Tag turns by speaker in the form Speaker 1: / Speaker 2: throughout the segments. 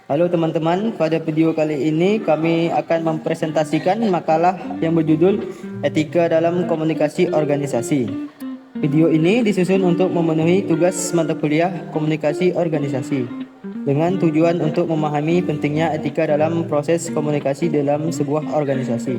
Speaker 1: Halo teman-teman, pada video kali ini kami akan mempresentasikan makalah yang berjudul Etika dalam Komunikasi Organisasi. Video ini disusun untuk memenuhi tugas mata kuliah Komunikasi Organisasi dengan tujuan untuk memahami pentingnya etika dalam proses komunikasi dalam sebuah organisasi.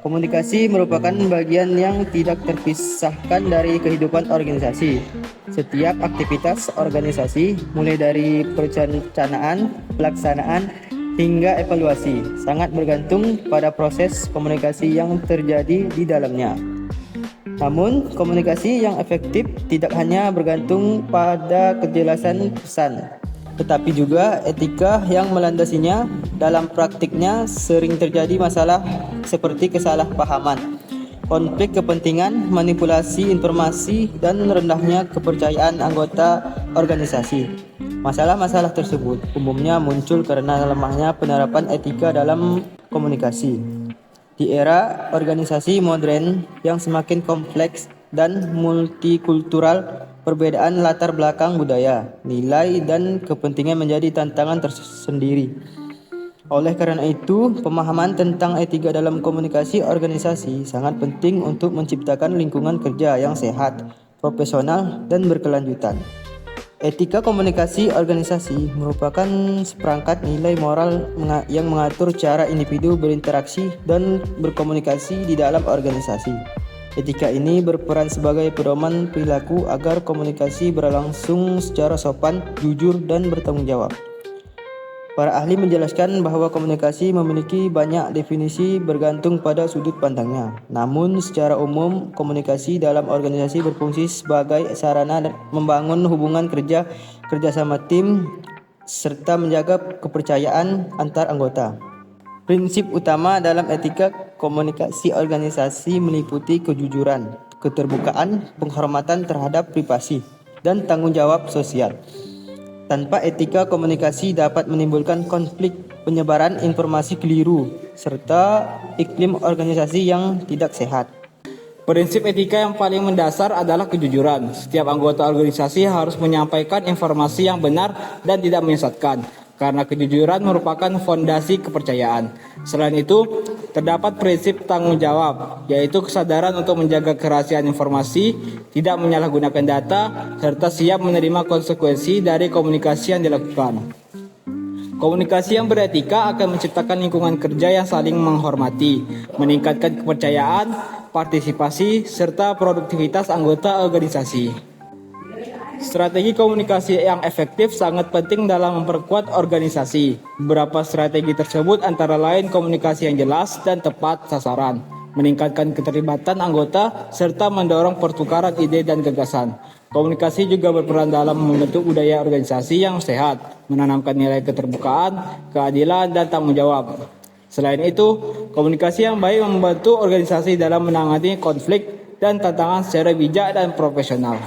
Speaker 1: Komunikasi merupakan bagian yang tidak terpisahkan dari kehidupan organisasi. Setiap aktivitas organisasi, mulai dari perencanaan, pelaksanaan, hingga evaluasi, sangat bergantung pada proses komunikasi yang terjadi di dalamnya. Namun, komunikasi yang efektif tidak hanya bergantung pada kejelasan pesan, tetapi juga etika yang melandasinya. Dalam praktiknya sering terjadi masalah seperti kesalahpahaman, konflik kepentingan, manipulasi informasi, dan rendahnya kepercayaan anggota organisasi. Masalah-masalah tersebut umumnya muncul karena lemahnya penerapan etika dalam komunikasi. Di era organisasi modern yang semakin kompleks dan multikultural, perbedaan latar belakang budaya, nilai, dan kepentingan menjadi tantangan tersendiri. Oleh karena itu, pemahaman tentang etika dalam komunikasi organisasi sangat penting untuk menciptakan lingkungan kerja yang sehat, profesional, dan berkelanjutan. Etika komunikasi organisasi merupakan seperangkat nilai moral yang mengatur cara individu berinteraksi dan berkomunikasi di dalam organisasi. Etika ini berperan sebagai pedoman perilaku agar komunikasi berlangsung secara sopan, jujur, dan bertanggung jawab. Para ahli menjelaskan bahwa komunikasi memiliki banyak definisi bergantung pada sudut pandangnya. Namun, secara umum, komunikasi dalam organisasi berfungsi sebagai sarana membangun hubungan kerjasama tim, serta menjaga kepercayaan antar anggota. Prinsip utama dalam etika komunikasi organisasi meliputi kejujuran, keterbukaan, penghormatan terhadap privasi, dan tanggung jawab sosial. Tanpa etika komunikasi dapat menimbulkan konflik, penyebaran informasi keliru, serta iklim organisasi yang tidak sehat.
Speaker 2: Prinsip etika yang paling mendasar adalah kejujuran. Setiap anggota organisasi harus menyampaikan informasi yang benar dan tidak menyesatkan, karena kejujuran merupakan fondasi kepercayaan. Selain itu, terdapat prinsip tanggung jawab, yaitu kesadaran untuk menjaga kerahasiaan informasi, tidak menyalahgunakan data, serta siap menerima konsekuensi dari komunikasi yang dilakukan. Komunikasi yang beretika akan menciptakan lingkungan kerja yang saling menghormati, meningkatkan kepercayaan, partisipasi, serta produktivitas anggota organisasi. Strategi komunikasi yang efektif sangat penting dalam memperkuat organisasi. Beberapa strategi tersebut antara lain komunikasi yang jelas dan tepat sasaran, meningkatkan keterlibatan anggota, serta mendorong pertukaran ide dan gagasan. Komunikasi juga berperan dalam membentuk budaya organisasi yang sehat, menanamkan nilai keterbukaan, keadilan, dan tanggung jawab. Selain itu, komunikasi yang baik membantu organisasi dalam menangani konflik dan tantangan secara bijak dan profesional.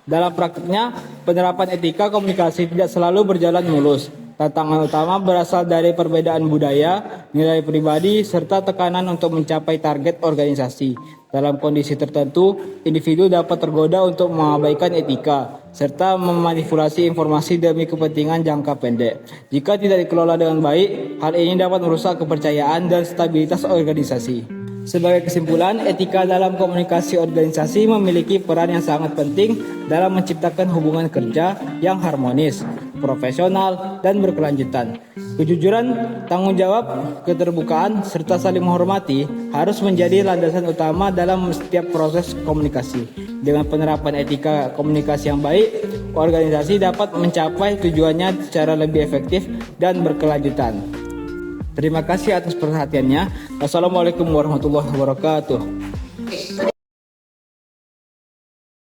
Speaker 2: Dalam praktiknya, penerapan etika komunikasi tidak selalu berjalan mulus. Tantangan utama berasal dari perbedaan budaya, nilai pribadi, serta tekanan untuk mencapai target organisasi. Dalam kondisi tertentu, individu dapat tergoda untuk mengabaikan etika, serta memanipulasi informasi demi kepentingan jangka pendek. Jika tidak dikelola dengan baik, hal ini dapat merusak kepercayaan dan stabilitas organisasi. Sebagai kesimpulan, etika dalam komunikasi organisasi memiliki peran yang sangat penting dalam menciptakan hubungan kerja yang harmonis, profesional, dan berkelanjutan. Kejujuran, tanggung jawab, keterbukaan, serta saling menghormati harus menjadi landasan utama dalam setiap proses komunikasi. Dengan penerapan etika komunikasi yang baik, organisasi dapat mencapai tujuannya secara lebih efektif dan berkelanjutan. Terima kasih atas perhatiannya. Wassalamualaikum warahmatullahi wabarakatuh.